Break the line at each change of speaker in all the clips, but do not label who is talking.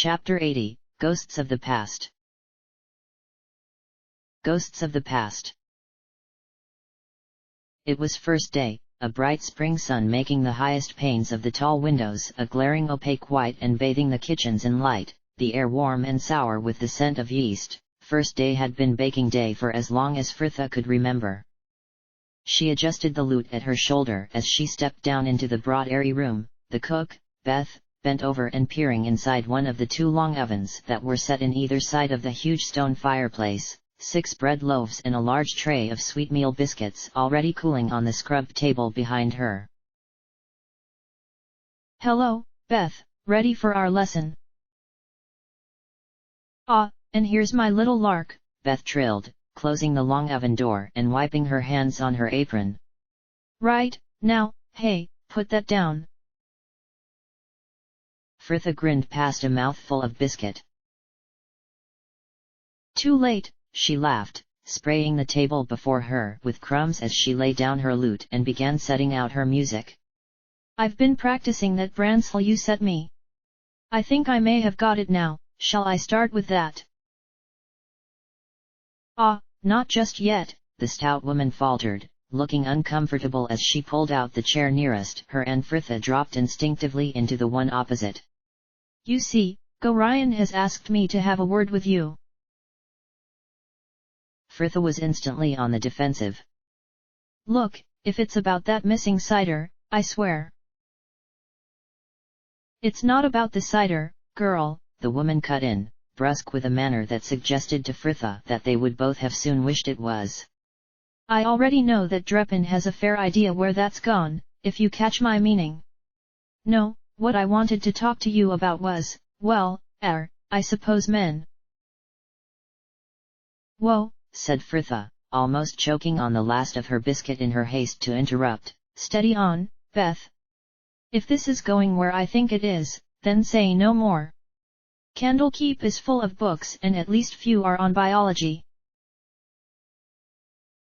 Chapter 80, Ghosts of the Past. Ghosts of the Past. It was first day, a bright spring sun making the highest panes of the tall windows a glaring opaque white and bathing the kitchens in light, the air warm and sour with the scent of yeast. First day had been baking day for as long as Frithha could remember. She adjusted the lute at her shoulder as she stepped down into the broad airy room. The cook, Beth, bent over and peering inside one of the two long ovens that were set in either side of the huge stone fireplace, 6 bread loaves and a large tray of sweetmeal biscuits already cooling on the scrubbed table behind her.
"Hello, Beth, ready for our lesson?" "Ah, and here's my little lark,"
Beth trilled, closing the long oven door and wiping her hands on her apron.
"Right, now, hey, put that down."
Frithha grinned past a mouthful of biscuit.
"Too late,"
she laughed, spraying the table before her with crumbs as she laid down her lute and began setting out her music.
"I've been practicing that Bransl you set me. I think I may have got it now. Shall I start with that?" "Ah, not just yet,"
the stout woman faltered, looking uncomfortable as she pulled out the chair nearest her and Frithha dropped instinctively into the one opposite.
"You see, Ryan has asked me to have a word with you."
Frithha was instantly on the defensive.
"Look, if it's about that missing cider, I swear." "It's not about the cider, girl,"
the woman cut in, brusque with a manner that suggested to Frithha that they would both have soon wished it was.
"I already know that Drepan has a fair idea where that's gone, if you catch my meaning. No, what I wanted to talk to you about was, well, I suppose men."
"Whoa," said Frithha, almost choking on the last of her biscuit in her haste to interrupt.
"Steady on, Beth. If this is going where I think it is, then say no more. Candlekeep is full of books and at least few are on biology."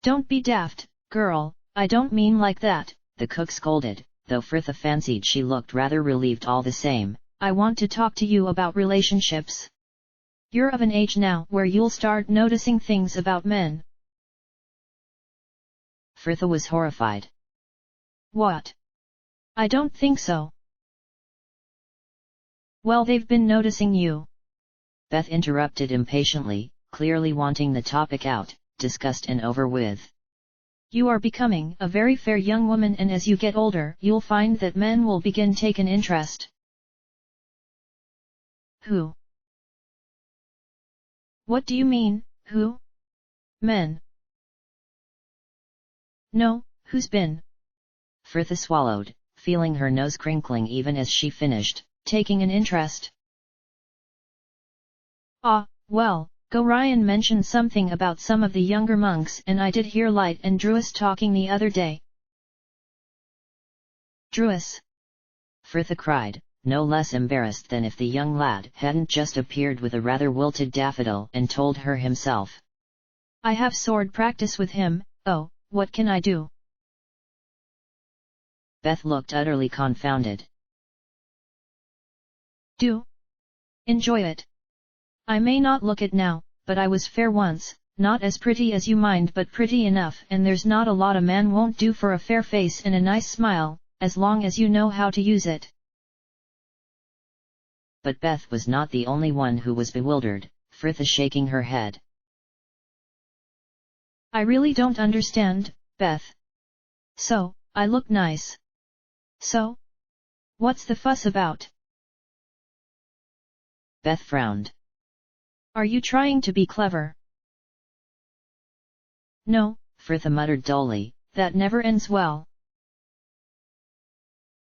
"Don't be daft, girl, I don't mean like that,"
the cook scolded, though Frithha fancied she looked rather relieved all the same.
"I want to talk to you about relationships. You're of an age now where you'll start noticing things about men."
Frithha was horrified.
"What? I don't think so." "Well, they've been noticing you,"
Beth interrupted impatiently, clearly wanting the topic out, discussed and over with.
"You are becoming a very fair young woman and as you get older you'll find that men will begin take an interest." "Who? What do you mean, who? Men?" "No, who's been?"
Frithha swallowed, feeling her nose crinkling even as she finished.
"Taking an interest?" "Ah, well, Ryan mentioned something about some of the younger monks and I did hear Light and Druis talking the other day." "Druis?"
Frithha cried, no less embarrassed than if the young lad hadn't just appeared with a rather wilted daffodil and told her himself.
"I have sword practice with him. Oh, what can I do?"
Beth looked utterly confounded.
"Do? Enjoy it. I may not look it now, but I was fair once, not as pretty as you mind but pretty enough and there's not a lot a man won't do for a fair face and a nice smile, as long as you know how to use it."
But Beth was not the only one who was bewildered, Frithha shaking her head.
"I really don't understand, Beth. So, I look nice. So? What's the fuss about?"
Beth frowned.
"Are you trying to be clever?" "No,"
Frithha muttered dully,
"that never ends well."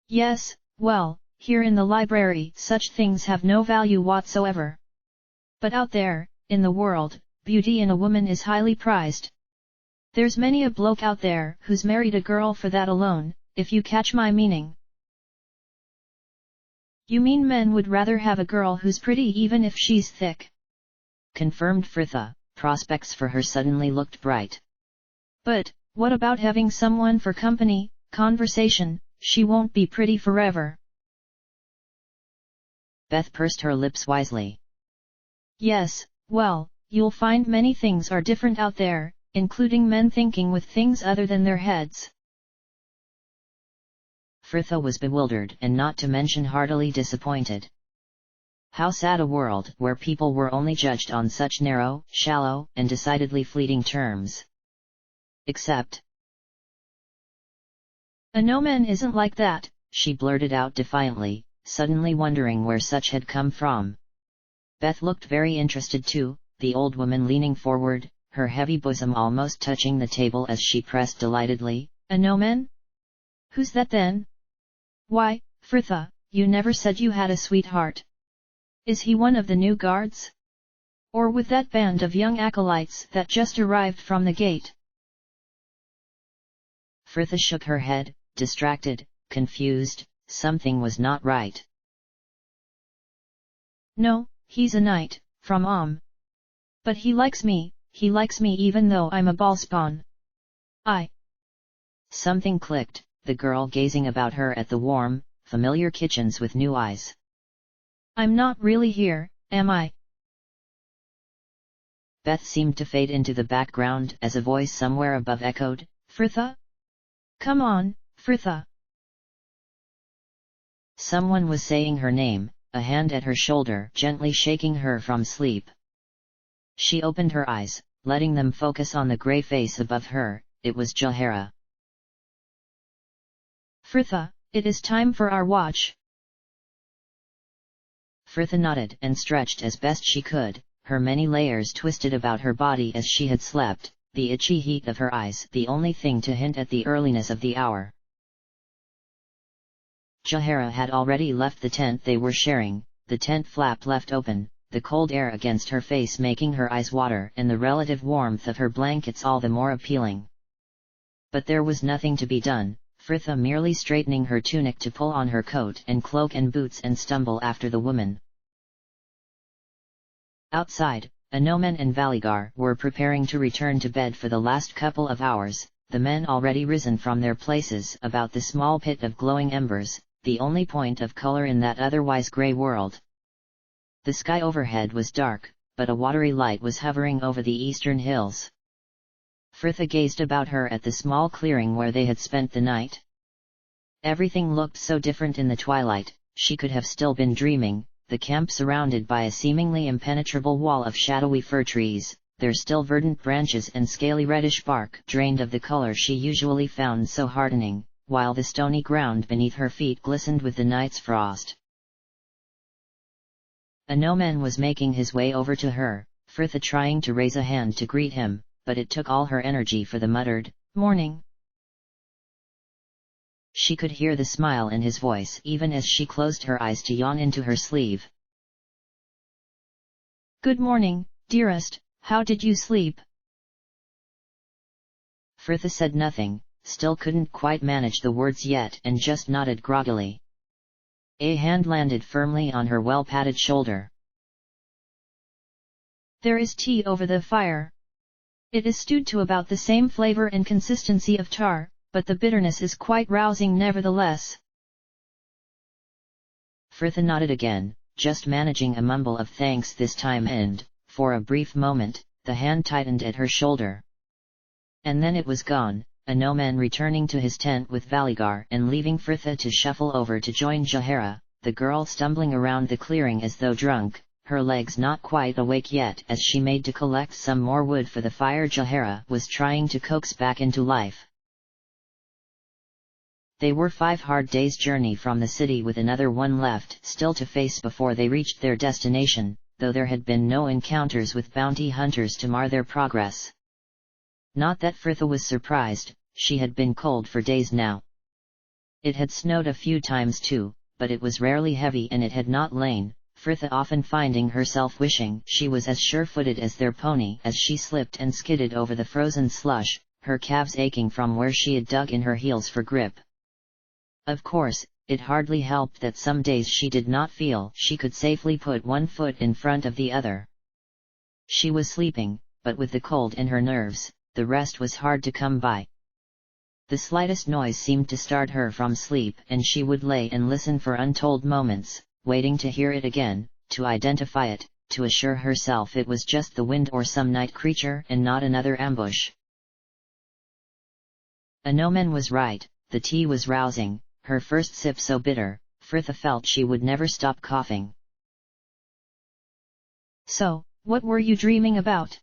"Yes, well, here in the library such things have no value whatsoever. But out there, in the world, beauty in a woman is highly prized. There's many a bloke out there who's married a girl for that alone, if you catch my meaning." "You mean men would rather have a girl who's pretty even if she's thick?"
confirmed Frithha, prospects for her suddenly looked bright.
"But, what about having someone for company, conversation? She won't be pretty forever."
Beth pursed her lips wisely.
Yes, well, you'll find many things are different out there, including men thinking with things other than their heads.
Fritha was bewildered and not to mention heartily disappointed. How sad a world where people were only judged on such narrow, shallow, and decidedly fleeting terms. Except.
A no-man isn't like that,
she blurted out defiantly, suddenly wondering where such had come from. Beth looked very interested too, the old woman leaning forward, her heavy bosom almost touching the table as she pressed delightedly,
A no-man? Who's that then? Why, Fritha, you never said you had a sweetheart. Is he one of the new guards? Or with that band of young acolytes that just arrived from the gate?
Fritha shook her head, distracted, confused, something was not right.
No, he's a knight, from But he likes me even though I'm a ballspawn.
Something clicked, the girl gazing about her at the warm, familiar kitchens with new eyes.
I'm not really here, am I?
Beth seemed to fade into the background as a voice somewhere above echoed,
Fritha? Come on, Fritha.
Someone was saying her name, a hand at her shoulder gently shaking her from sleep. She opened her eyes, letting them focus on the grey face above her. It was Jahara.
Fritha, it is time for our watch.
Fritha nodded and stretched as best she could, her many layers twisted about her body as she had slept, the itchy heat of her eyes the only thing to hint at the earliness of the hour. Jahara had already left the tent they were sharing, the tent flap left open, the cold air against her face making her eyes water and the relative warmth of her blankets all the more appealing. But there was nothing to be done, Fritha merely straightening her tunic to pull on her coat and cloak and boots and stumble after the woman. Outside, Anoman and Valigar were preparing to return to bed for the last couple of hours, the men already risen from their places about the small pit of glowing embers, the only point of color in that otherwise grey world. The sky overhead was dark, but a watery light was hovering over the eastern hills. Fritha gazed about her at the small clearing where they had spent the night. Everything looked so different in the twilight, she could have still been dreaming, the camp surrounded by a seemingly impenetrable wall of shadowy fir trees, their still verdant branches and scaly reddish bark drained of the color she usually found so heartening, while the stony ground beneath her feet glistened with the night's frost. Anoman was making his way over to her, Fritha trying to raise a hand to greet him, but it took all her energy for the muttered, "Morning." She could hear the smile in his voice even as she closed her eyes to yawn into her sleeve.
"Good morning, dearest, how did you sleep?"
Fritha said nothing, still couldn't quite manage the words yet and just nodded groggily. A hand landed firmly on her well-padded shoulder.
"There is tea over the fire. It is stewed to about the same flavor and consistency of tar, but the bitterness is quite rousing nevertheless."
Fritha nodded again, just managing a mumble of thanks this time and, for a brief moment, the hand tightened at her shoulder. And then it was gone, Anoman returning to his tent with Valigar and leaving Fritha to shuffle over to join Jahara, the girl stumbling around the clearing as though drunk, her legs not quite awake yet as she made to collect some more wood for the fire Jahara was trying to coax back into life. They were 5 hard days' journey from the city with another one left still to face before they reached their destination, though there had been no encounters with bounty hunters to mar their progress. Not that Fritha was surprised, she had been cold for days now. It had snowed a few times too, but it was rarely heavy and it had not lain, Fritha often finding herself wishing she was as sure-footed as their pony as she slipped and skidded over the frozen slush, her calves aching from where she had dug in her heels for grip. Of course, it hardly helped that some days she did not feel she could safely put one foot in front of the other. She was sleeping, but with the cold in her nerves, the rest was hard to come by. The slightest noise seemed to start her from sleep and she would lay and listen for untold moments, waiting to hear it again, to identify it, to assure herself it was just the wind or some night creature and not another ambush. Anomen was right, the tea was rousing, her first sip so bitter, Fritha felt she would never stop coughing.
"So, what were you dreaming about?"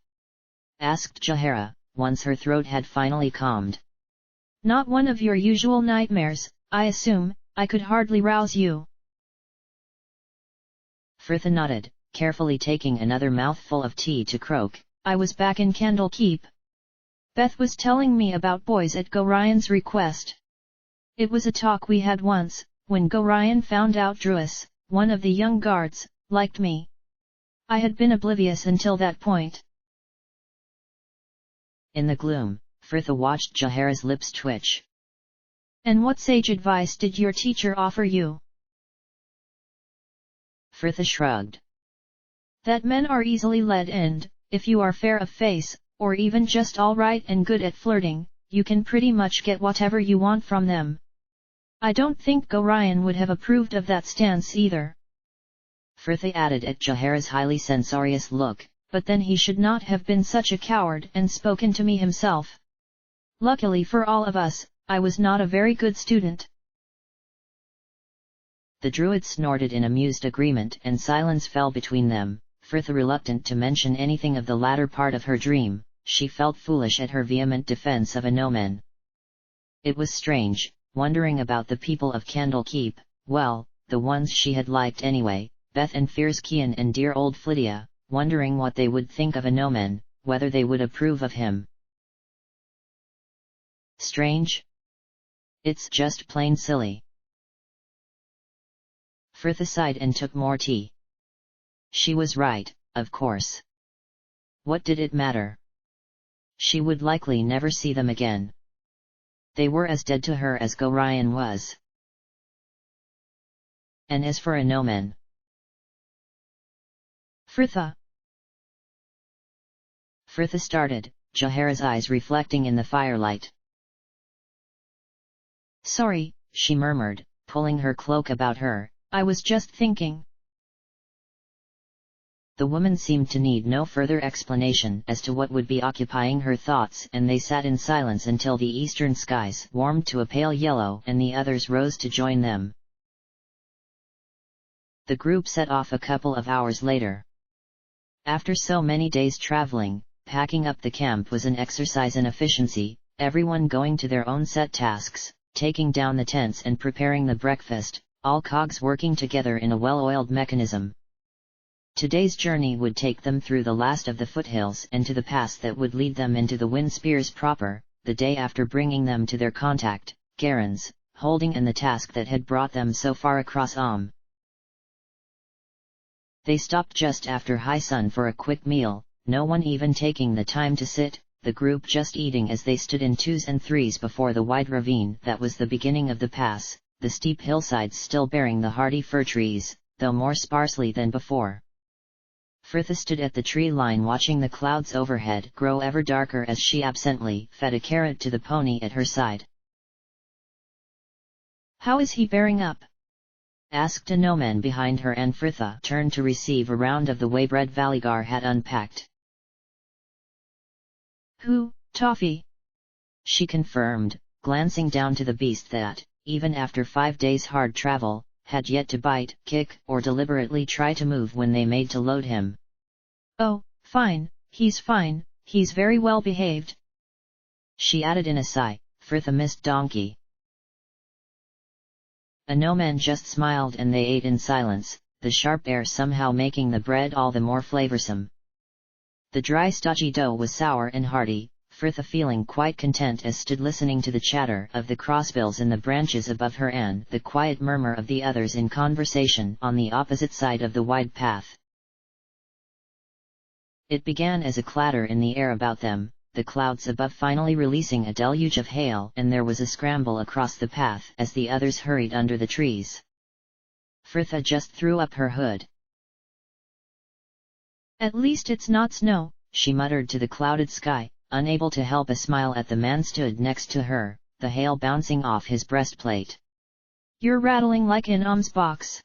asked Jahara, once her throat had finally calmed.
"Not one of your usual nightmares, I assume. I could hardly rouse you."
Fritha nodded, carefully taking another mouthful of tea to croak.
"I was back in Candlekeep. Beth was telling me about boys at Gorian's request. It was a talk we had once, when Gorian found out Druis, one of the young guards, liked me. I had been oblivious until that point."
In the gloom, Fritha watched Jahara's lips twitch.
"And what sage advice did your teacher offer you?"
Fritha shrugged.
"That men are easily led and, if you are fair of face, or even just alright and good at flirting, you can pretty much get whatever you want from them. I don't think Gorian would have approved of that stance either."
Fritha added at Jahara's highly censorious look,
"But then he should not have been such a coward and spoken to me himself. Luckily for all of us, I was not a very good student."
The druid snorted in amused agreement and silence fell between them. Fritha reluctant to mention anything of the latter part of her dream, she felt foolish at her vehement defense of Anomen. It was strange, wondering about the people of Candlekeep, well, the ones she had liked anyway, Beth and Fierce Kian and dear old Flydia, wondering what they would think of Anomen, whether they would approve of him. Strange? It's just plain silly. Fritha sighed and took more tea. She was right, of course. What did it matter? She would likely never see them again. They were as dead to her as Gorian was. And as for Anomen,
"Fritha."
Fritha started, Jahara's eyes reflecting in the firelight.
"Sorry," she murmured, pulling her cloak about her, "I was just thinking."
The woman seemed to need no further explanation as to what would be occupying her thoughts, and they sat in silence until the eastern skies warmed to a pale yellow and the others rose to join them. The group set off a couple of hours later. After so many days traveling, packing up the camp was an exercise in efficiency, everyone going to their own set tasks, taking down the tents and preparing the breakfast, all cogs working together in a well-oiled mechanism. Today's journey would take them through the last of the foothills and to the pass that would lead them into the Wind Spears proper, the day after bringing them to their contact, Garen's, holding and the task that had brought them so far across They stopped just after high sun for a quick meal, no one even taking the time to sit, the group just eating as they stood in twos and threes before the wide ravine that was the beginning of the pass, the steep hillsides still bearing the hardy fir trees, though more sparsely than before. Fritha stood at the tree line watching the clouds overhead grow ever darker as she absently fed a carrot to the pony at her side.
"How is he bearing up?"
asked Anomen behind her, and Fritha turned to receive a round of the waybread Valigar had unpacked.
"Who, Toffee?"
she confirmed, glancing down to the beast that, even after 5 days hard travel, had yet to bite, kick, or deliberately try to move when they made to load him.
"Oh, fine, he's very well behaved,"
she added in a sigh. Fritha missed Donkey. Anomen just smiled and they ate in silence, the sharp air somehow making the bread all the more flavoursome. The dry stodgy dough was sour and hearty, Fritha feeling quite content as stood listening to the chatter of the crossbills in the branches above her and the quiet murmur of the others in conversation on the opposite side of the wide path. It began as a clatter in the air about them, the clouds above finally releasing a deluge of hail, and there was a scramble across the path as the others hurried under the trees. Fritha just threw up her hood.
"At least it's not snow,"
she muttered to the clouded sky, unable to help a smile at the man stood next to her, the hail bouncing off his breastplate.
"You're rattling like an box."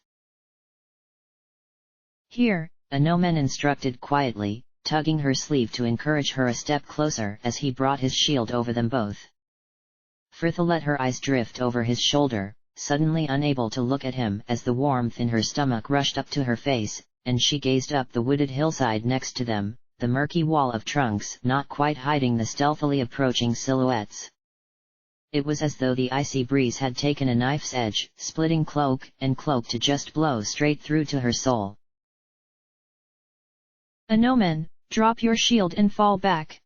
Here, Anomen instructed quietly, tugging her sleeve to encourage her a step closer as he brought his shield over them both. Fritha let her eyes drift over his shoulder, suddenly unable to look at him as the warmth in her stomach rushed up to her face, and she gazed up the wooded hillside next to them, the murky wall of trunks not quite hiding the stealthily approaching silhouettes. It was as though the icy breeze had taken a knife's edge, splitting cloak and cloak to just blow straight through to her soul.
Anomen, drop your shield and fall back.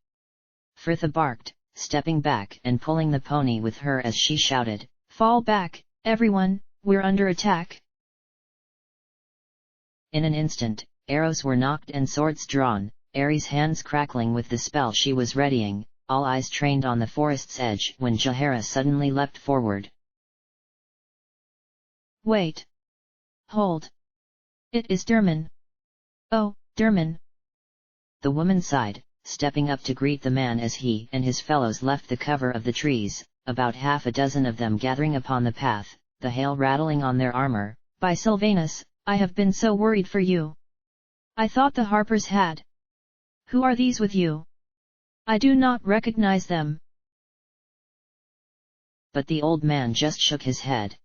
Fritha barked, stepping back and pulling the pony with her as she shouted,
Fall back, everyone, we're under attack.
In an instant, arrows were nocked and swords drawn, Ares' hands crackling with the spell she was readying, all eyes trained on the forest's edge when Jahara suddenly leapt forward.
Wait! Hold! It is Derman! Oh, Derman!
The woman sighed, stepping up to greet the man as he and his fellows left the cover of the trees, about half a dozen of them gathering upon the path, the hail rattling on their armor.
By Sylvanus, I have been so worried for you. I thought the Harpers had. Who are these with you? I do not recognize them.
But the old man just shook his head.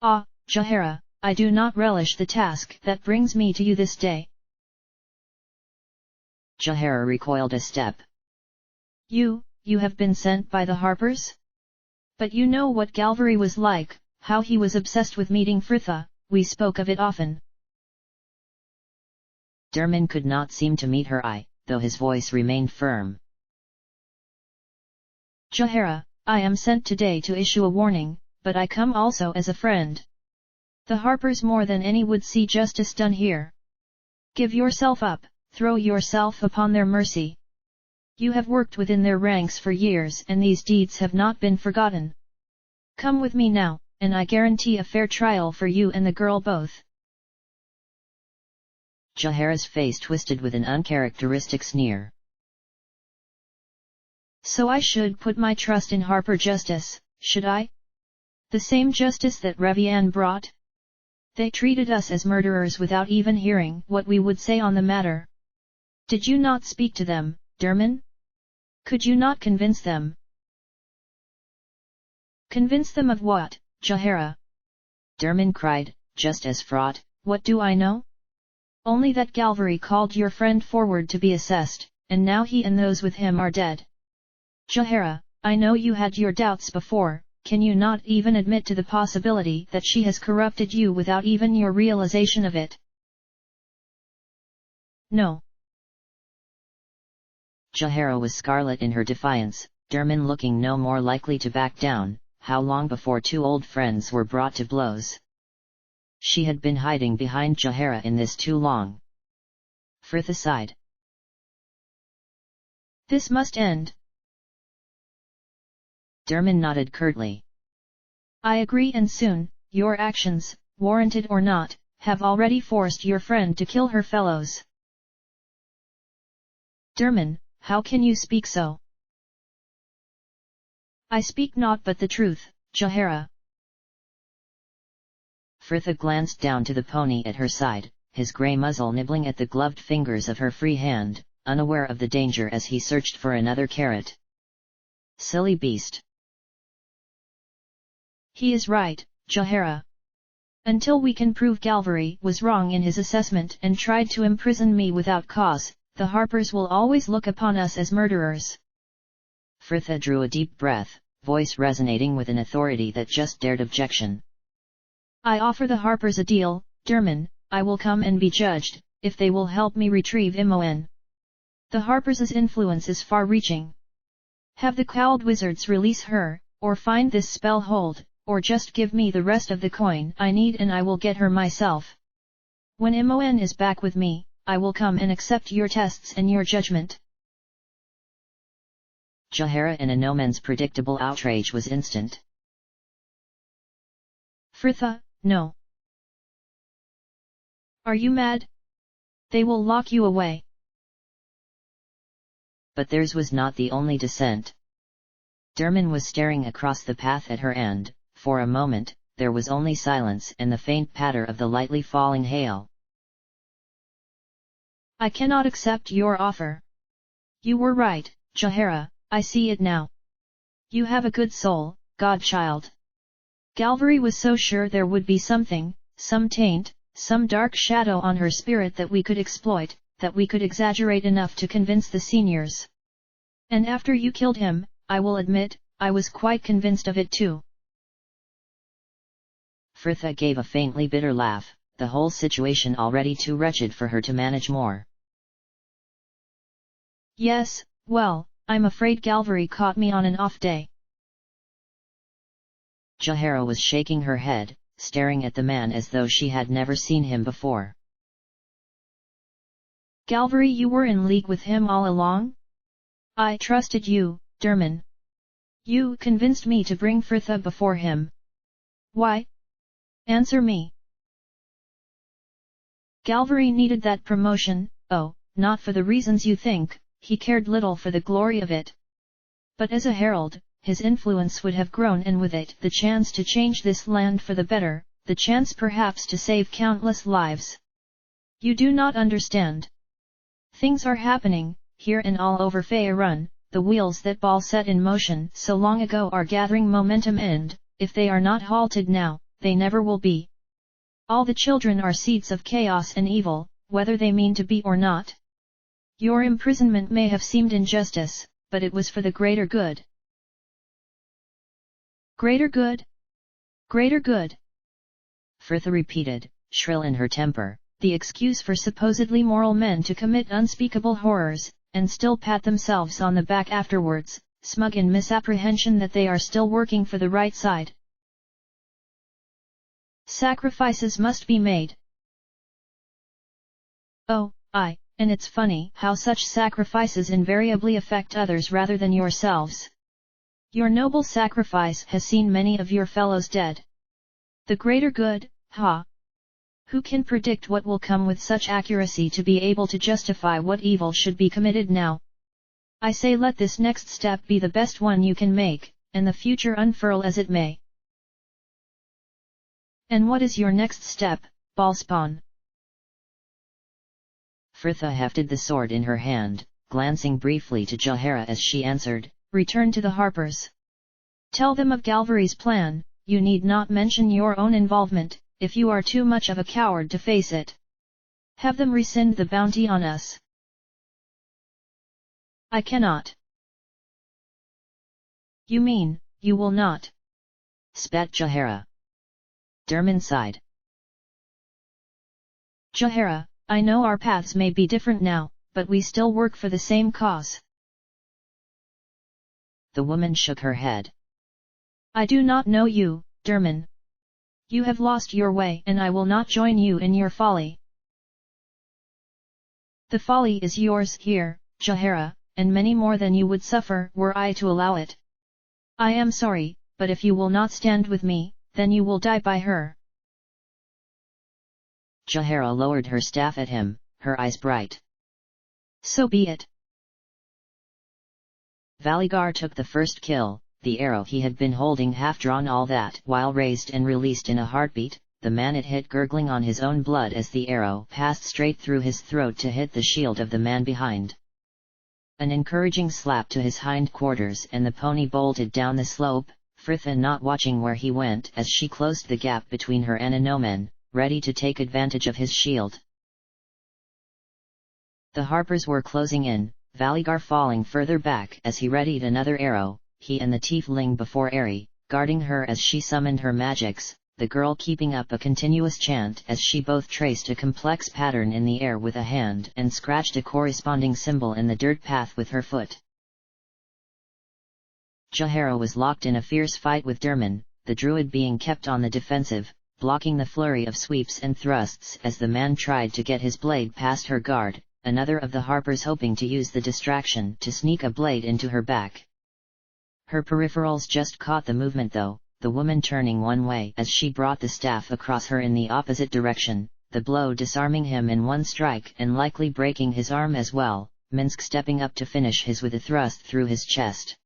Ah, Jahara, I do not relish the task that brings me to you this day.
Jahara recoiled a step.
You have been sent by the Harpers? But you know what Galvary was like, how he was obsessed with meeting Fritha, we spoke of it often.
Derman could not seem to meet her eye, though his voice remained firm.
Jahara, I am sent today to issue a warning, but I come also as a friend. The Harpers more than any would see justice done here. Give yourself up, throw yourself upon their mercy. You have worked within their ranks for years and these deeds have not been forgotten. Come with me now, and I guarantee a fair trial for you and the girl both.
Jahara's face twisted with an uncharacteristic sneer.
So I should put my trust in Harper justice, should I? The same justice that Revian brought? They treated us as murderers without even hearing what we would say on the matter. Did you not speak to them, Derman? Could you not convince them? Convince them of what, Jahara?
Derman cried, just as fraught.
What do I know? Only that Galvary called your friend forward to be assessed, and now he and those with him are dead. Jahara, I know you had your doubts before, can you not even admit to the possibility that she has corrupted you without even your realization of it? No.
Jahara was scarlet in her defiance, Derman looking no more likely to back down. How long before two old friends were brought to blows? She had been hiding behind Jahara in this too long. Fritha sighed.
This must end.
Derman nodded curtly.
I agree, and soon, your actions, warranted or not, have already forced your friend to kill her fellows. Derman, how can you speak so? I speak naught but the truth, Jahara.
Fritha glanced down to the pony at her side, his grey muzzle nibbling at the gloved fingers of her free hand, unaware of the danger as he searched for another carrot. Silly beast.
He is right, Jahara. Until we can prove Galvary was wrong in his assessment and tried to imprison me without cause, the Harpers will always look upon us as murderers.
Fritha drew a deep breath, voice resonating with an authority that just dared objection.
I offer the Harpers a deal, Derman, I will come and be judged, if they will help me retrieve Imoen. The Harpers' influence is far-reaching. Have the cowled wizards release her, or find this spell hold, or just give me the rest of the coin I need and I will get her myself. When Imoen is back with me, I will come and accept your tests and your judgment.
Jahara and Anomen's predictable outrage was instant.
Fritha, no. Are you mad? They will lock you away.
But theirs was not the only dissent. Derman was staring across the path at her and, for a moment, there was only silence and the faint patter of the lightly falling hail.
I cannot accept your offer. You were right, Jahara, I see it now. You have a good soul, godchild. Galvari was so sure there would be something, some taint, some dark shadow on her spirit that we could exploit, that we could exaggerate enough to convince the seniors. And after you killed him, I will admit, I was quite convinced of it too.
Fritha gave a faintly bitter laugh, the whole situation already too wretched for her to manage more.
Yes, well, I'm afraid Galvari caught me on an off day.
Jahara was shaking her head, staring at the man as though she had never seen him before.
Galvari, you were in league with him all along? I trusted you, Derman. You convinced me to bring Fritha before him. Why? Answer me. Galvari needed that promotion, oh, not for the reasons you think, he cared little for the glory of it. But as a herald, his influence would have grown, and with it the chance to change this land for the better, the chance perhaps to save countless lives. You do not understand. Things are happening, here and all over Faerun, the wheels that Baal set in motion so long ago are gathering momentum, and, if they are not halted now, they never will be. All the children are seeds of chaos and evil, whether they mean to be or not. Your imprisonment may have seemed injustice, but it was for the greater good. Greater good? Greater good?
Fritha repeated, shrill in her temper,
the excuse for supposedly moral men to commit unspeakable horrors, and still pat themselves on the back afterwards, smug in misapprehension that they are still working for the right side. Sacrifices must be made. Oh, and it's funny how such sacrifices invariably affect others rather than yourselves. Your noble sacrifice has seen many of your fellows dead. The greater good, ha! Who can predict what will come with such accuracy to be able to justify what evil should be committed now? I say, let this next step be the best one you can make, and the future unfurl as it may. And what is your next step, Baalspawn?
Fritha hefted the sword in her hand, glancing briefly to Jahara as she answered,
return to the Harpers. Tell them of Galvari's plan, you need not mention your own involvement, if you are too much of a coward to face it. Have them rescind the bounty on us. I cannot. You mean, you will not?
Spat Jahara. Derman sighed.
Jahara, I know our paths may be different now, but we still work for the same cause.
The woman shook her head.
I do not know you, Derman. You have lost your way, and I will not join you in your folly. The folly is yours here, Jahara, and many more than you would suffer were I to allow it. I am sorry, but if you will not stand with me, then you will die by her.
Jahara lowered her staff at him, her eyes bright.
So be it.
Valigar took the first kill, the arrow he had been holding half drawn, all that while raised and released in a heartbeat. The man it hit, gurgling on his own blood as the arrow passed straight through his throat to hit the shield of the man behind. An encouraging slap to his hind quarters, and the pony bolted down the slope, Fritha not watching where he went as she closed the gap between her and Anomen, ready to take advantage of his shield. The Harpers were closing in, Valigar falling further back as he readied another arrow, he and the tiefling before Aerie, guarding her as she summoned her magics, the girl keeping up a continuous chant as she both traced a complex pattern in the air with a hand and scratched a corresponding symbol in the dirt path with her foot. Jahara was locked in a fierce fight with Derman, the druid being kept on the defensive, blocking the flurry of sweeps and thrusts as the man tried to get his blade past her guard, another of the Harpers hoping to use the distraction to sneak a blade into her back. Her peripherals just caught the movement though, the woman turning one way as she brought the staff across her in the opposite direction, the blow disarming him in one strike and likely breaking his arm as well, Minsk stepping up to finish his with a thrust through his chest.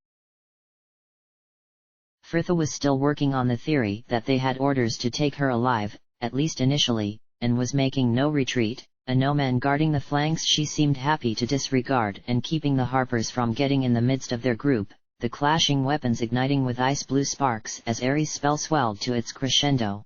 Fritha was still working on the theory that they had orders to take her alive, at least initially, and was making no retreat, a no-man guarding the flanks she seemed happy to disregard and keeping the harpers from getting in the midst of their group, the clashing weapons igniting with ice-blue sparks as Ares' spell swelled to its crescendo.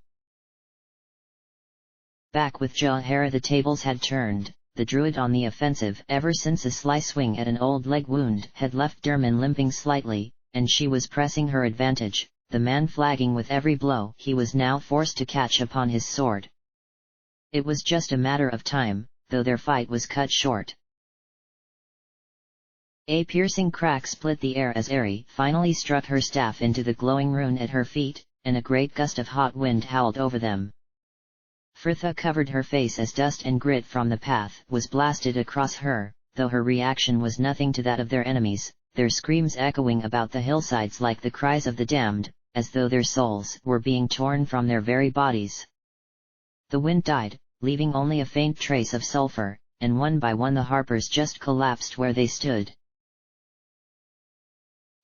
Back with Jaehaera, the tables had turned, the druid on the offensive ever since a sly swing at an old leg wound had left Derman limping slightly, and she was pressing her advantage, the man flagging with every blow he was now forced to catch upon his sword. It was just a matter of time, though their fight was cut short. A piercing crack split the air as Ares finally struck her staff into the glowing rune at her feet, and a great gust of hot wind howled over them. Frithha covered her face as dust and grit from the path was blasted across her, though her reaction was nothing to that of their enemies, their screams echoing about the hillsides like the cries of the damned, as though their souls were being torn from their very bodies. The wind died, leaving only a faint trace of sulfur, and one by one the harpers just collapsed where they stood.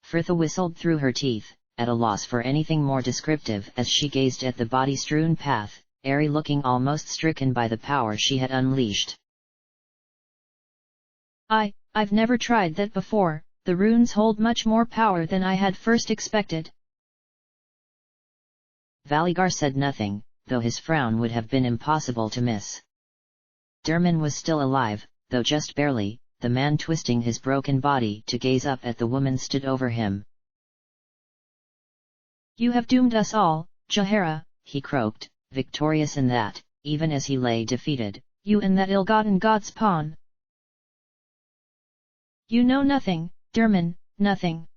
Frithha whistled through her teeth, at a loss for anything more descriptive as she gazed at the body-strewn path, Ares looking almost stricken by the power she had unleashed.
I've never tried that before, the runes hold much more power than I had first expected.
Valigar said nothing, though his frown would have been impossible to miss. Derman was still alive, though just barely, the man twisting his broken body to gaze up at the woman stood over him.
You have doomed us all, Jaehaera,
he croaked, victorious in that, even as he lay defeated.
You and that ill-gotten god's pawn. You know nothing, Derman, nothing.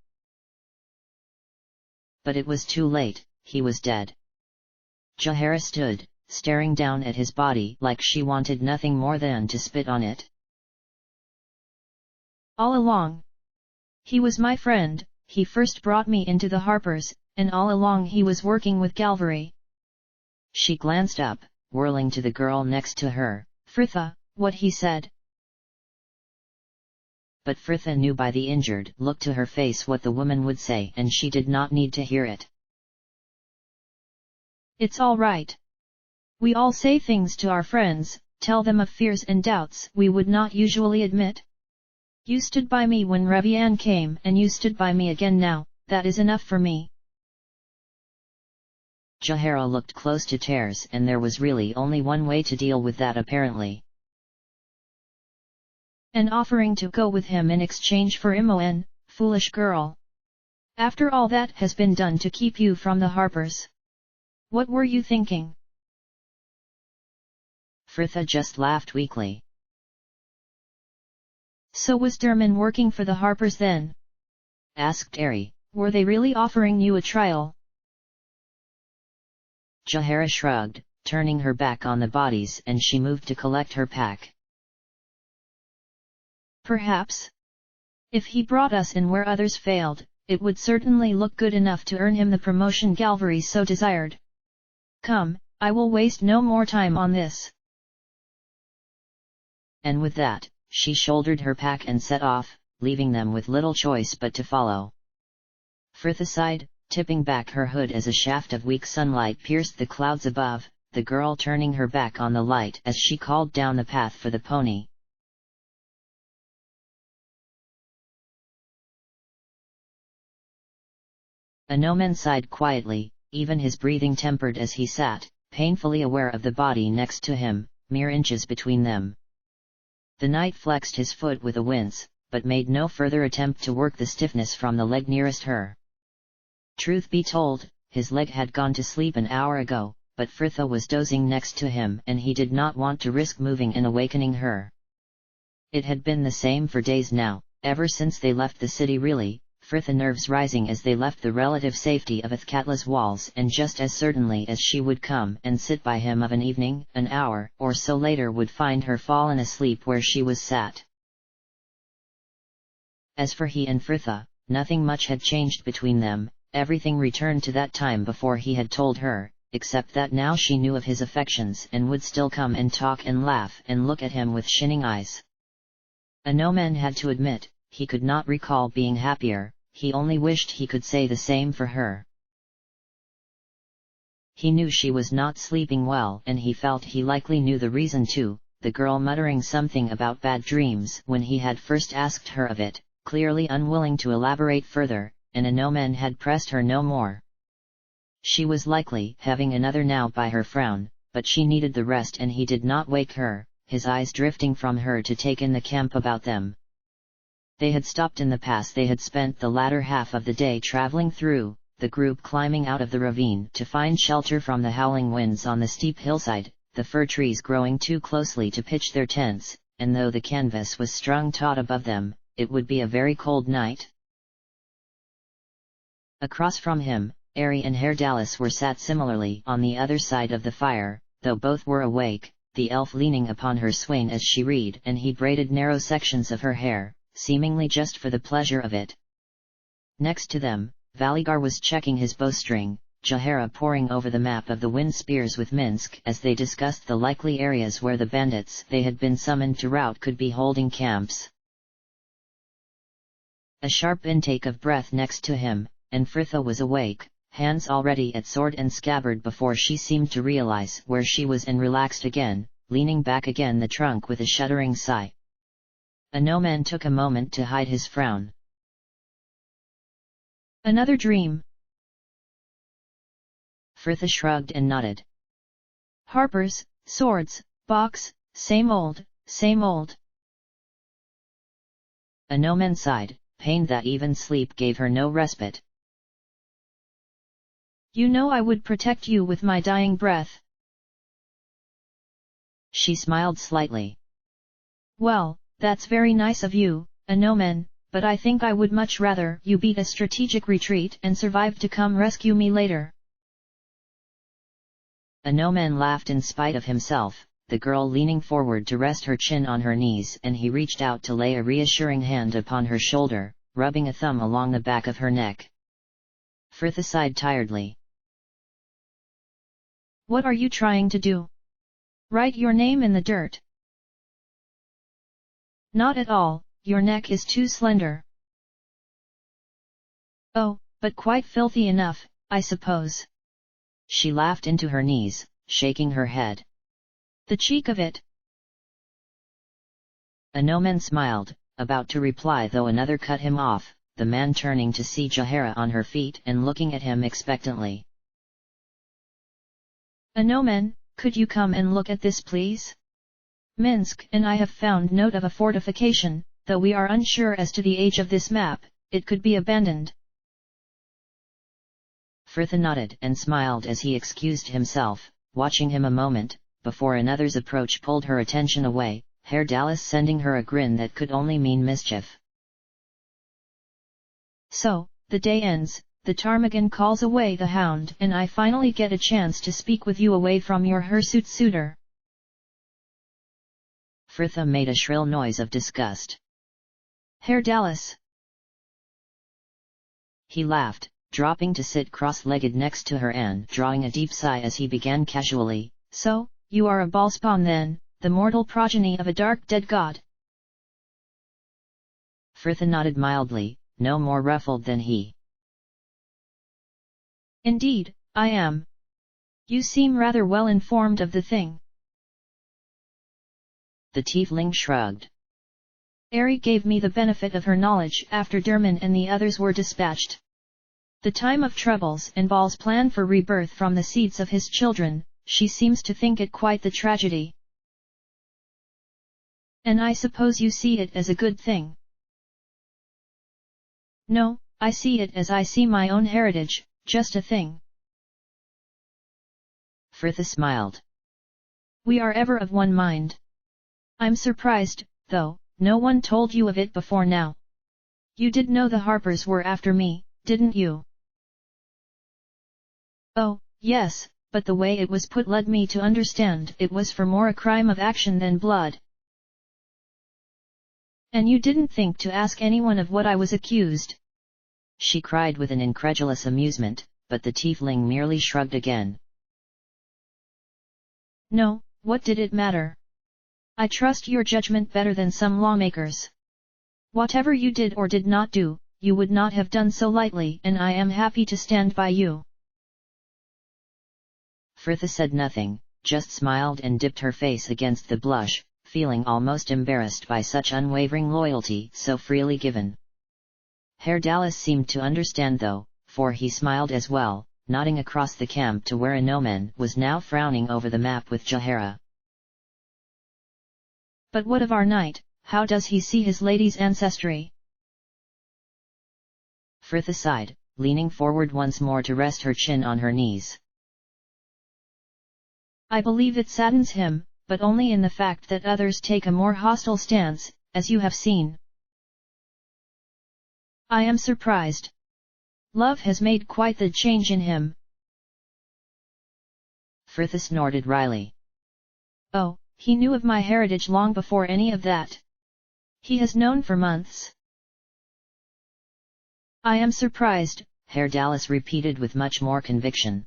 But it was too late, he was dead. Jaehaera stood, staring down at his body like she wanted nothing more than to spit on it.
All along. He was my friend, he first brought me into the Harpers, and all along he was working with Galvary.
She glanced up, whirling to the girl next to her.
Frithha, what he said.
But Frithha knew by the injured look to her face what the woman would say, and she did not need to hear it.
It's all right. We all say things to our friends, tell them of fears and doubts we would not usually admit. You stood by me when Revian came and you stood by me again now, that is enough for me.
Jaehaera looked close to Tears, and there was really only one way to deal with that apparently.
An offering to go with him in exchange for Imoen, foolish girl. After all that has been done to keep you from the Harpers. What were you thinking?
Frithha just laughed weakly.
So was Derman working for the Harpers then?
Asked Ares.
Were they really offering you a trial?
Jaehaera shrugged, turning her back on the bodies, and she moved to collect her pack.
Perhaps. If he brought us in where others failed, it would certainly look good enough to earn him the promotion Galvary so desired. Come, I will waste no more time on this.
And with that, she shouldered her pack and set off, leaving them with little choice but to follow. Frithha sighed, tipping back her hood as a shaft of weak sunlight pierced the clouds above, the girl turning her back on the light as she called down the path for the pony. Anomen sighed quietly, even his breathing tempered as he sat, painfully aware of the body next to him, mere inches between them. The knight flexed his foot with a wince, but made no further attempt to work the stiffness from the leg nearest her. Truth be told, his leg had gone to sleep an hour ago, but Frithha was dozing next to him and he did not want to risk moving and awakening her. It had been the same for days now, ever since they left the city really, Frithha nerves rising as they left the relative safety of Athkatla's walls, and just as certainly as she would come and sit by him of an evening, an hour or so later would find her fallen asleep where she was sat. As for he and Frithha, nothing much had changed between them, everything returned to that time before he had told her, except that now she knew of his affections and would still come and talk and laugh and look at him with shining eyes. Anomen had to admit, he could not recall being happier, he only wished he could say the same for her. He knew she was not sleeping well and he felt he likely knew the reason too, the girl muttering something about bad dreams when he had first asked her of it, clearly unwilling to elaborate further, and Anomen had pressed her no more. She was likely having another now by her frown, but she needed the rest and he did not wake her, his eyes drifting from her to take in the camp about them. They had stopped in the pass they had spent the latter half of the day traveling through, the group climbing out of the ravine to find shelter from the howling winds on the steep hillside, the fir trees growing too closely to pitch their tents, and though the canvas was strung taut above them, it would be a very cold night. Across from him, Ari and Herr Dallas were sat similarly on the other side of the fire, though both were awake, the elf leaning upon her swain as she read, and he braided narrow sections of her hair, seemingly just for the pleasure of it. Next to them, Valigar was checking his bowstring, Jahara poring over the map of the wind spears with Minsk as they discussed the likely areas where the bandits they had been summoned to rout could be holding camps. A sharp intake of breath next to him, and Fritha was awake, hands already at sword and scabbard before she seemed to realize where she was and relaxed again, leaning back again the trunk with a shuddering sigh. Anomen took a moment to hide his frown.
Another dream.
Fritha shrugged and nodded.
Harpers, swords, box, same old, same old.
Anomen sighed, pained that even sleep gave her no respite.
You know I would protect you with my dying breath.
She smiled slightly.
Well, that's very nice of you, Anomen, but I think I would much rather you beat a strategic retreat and survive to come rescue me later.
Anomen laughed in spite of himself, the girl leaning forward to rest her chin on her knees, and he reached out to lay a reassuring hand upon her shoulder, rubbing a thumb along the back of her neck. Fritha sighed tiredly.
What are you trying to do? Write your name in the dirt? Not at all, your neck is too slender. Oh, but quite filthy enough, I suppose.
She laughed into her knees, shaking her head.
The cheek of it!
Anomen smiled, about to reply though another cut him off, the man turning to see Jahara on her feet and looking at him expectantly.
Anomen, could you come and look at this please? Minsk and I have found note of a fortification, though we are unsure as to the age of this map, it could be abandoned.
Fritha nodded and smiled as he excused himself, watching him a moment, before another's approach pulled her attention away, Herr Dallas sending her a grin that could only mean mischief.
So, the day ends, the ptarmigan calls away the hound and I finally get a chance to speak with you away from your hirsute suitor.
Fritha made a shrill noise of disgust.
Herr Dallas.
He laughed, dropping to sit cross-legged next to her and drawing a deep sigh as he began casually,
So, you are a ballspawn then, the mortal progeny of a dark dead god.
Fritha nodded mildly, no more ruffled than he.
Indeed, I am. You seem rather well informed of the thing.
The tiefling shrugged.
Ari gave me the benefit of her knowledge after Derman and the others were dispatched. The time of troubles and Bal's plan for rebirth from the seeds of his children, she seems to think it quite the tragedy. And I suppose you see it as a good thing. No, I see it as I see my own heritage, just a thing.
Fritha smiled.
We are ever of one mind. I'm surprised, though, no one told you of it before now. You did know the Harpers were after me, didn't you? Oh, yes, but the way it was put led me to understand it was for more a crime of action than blood. And you didn't think to ask anyone of what I was accused?
She cried with an incredulous amusement, but the tiefling merely shrugged again.
No, what did it matter? I trust your judgment better than some lawmakers. Whatever you did or did not do, you would not have done so lightly and I am happy to stand by you.
Fritha said nothing, just smiled and dipped her face against the blush, feeling almost embarrassed by such unwavering loyalty so freely given. Herr Dallas seemed to understand though, for he smiled as well, nodding across the camp to where a Noman was now frowning over the map with Jahara.
But what of our knight, how does he see his lady's ancestry?
Frithha sighed, leaning forward once more to rest her chin on her knees.
I believe it saddens him, but only in the fact that others take a more hostile stance, as you have seen. I am surprised. Love has made quite the change in him.
Frithha snorted wryly.
Oh, he knew of my heritage long before any of that. He has known for months. I am surprised,
Herr Dallas repeated with much more conviction.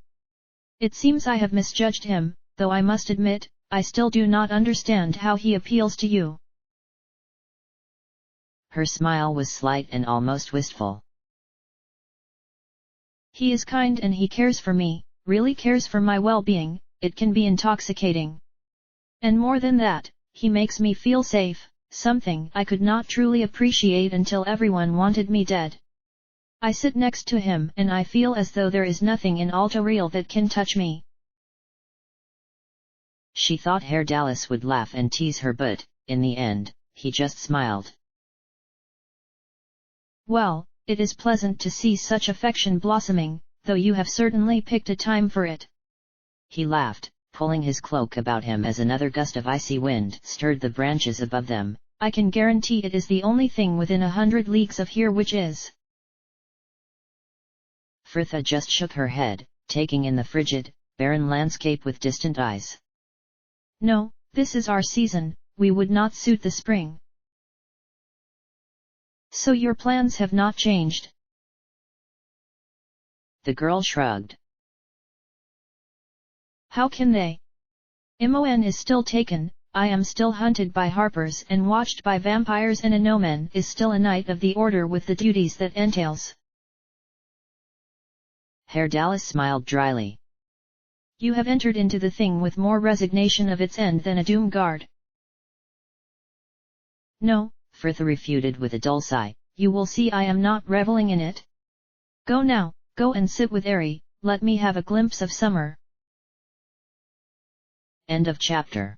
It seems I have misjudged him, though I must admit, I still do not understand how he appeals to you.
Her smile was slight and almost wistful.
He is kind and he cares for me, really cares for my well-being. It can be intoxicating. And more than that, he makes me feel safe, something I could not truly appreciate until everyone wanted me dead. I sit next to him and I feel as though there is nothing in all Toril that can touch me.
She thought Herr Dallas would laugh and tease her, but, in the end, he just smiled.
Well, it is pleasant to see such affection blossoming, though you have certainly picked a time for it.
He laughed, pulling his cloak about him as another gust of icy wind stirred the branches above them.
I can guarantee it is the only thing within 100 leagues of here which is.
Frithha just shook her head, taking in the frigid, barren landscape with distant eyes.
No, this is our season, we would not suit the spring. So your plans have not changed?
The girl shrugged.
How can they? Imoen is still taken, I am still hunted by harpers and watched by vampires, and a Noman is still a knight of the order with the duties that entails.
Herr Dallas smiled dryly.
You have entered into the thing with more resignation of its end than a doom guard. No,
Frithha refuted with a dull sigh,
you will see I am not reveling in it. Go now, go and sit with Ari, let me have a glimpse of summer.
End of chapter.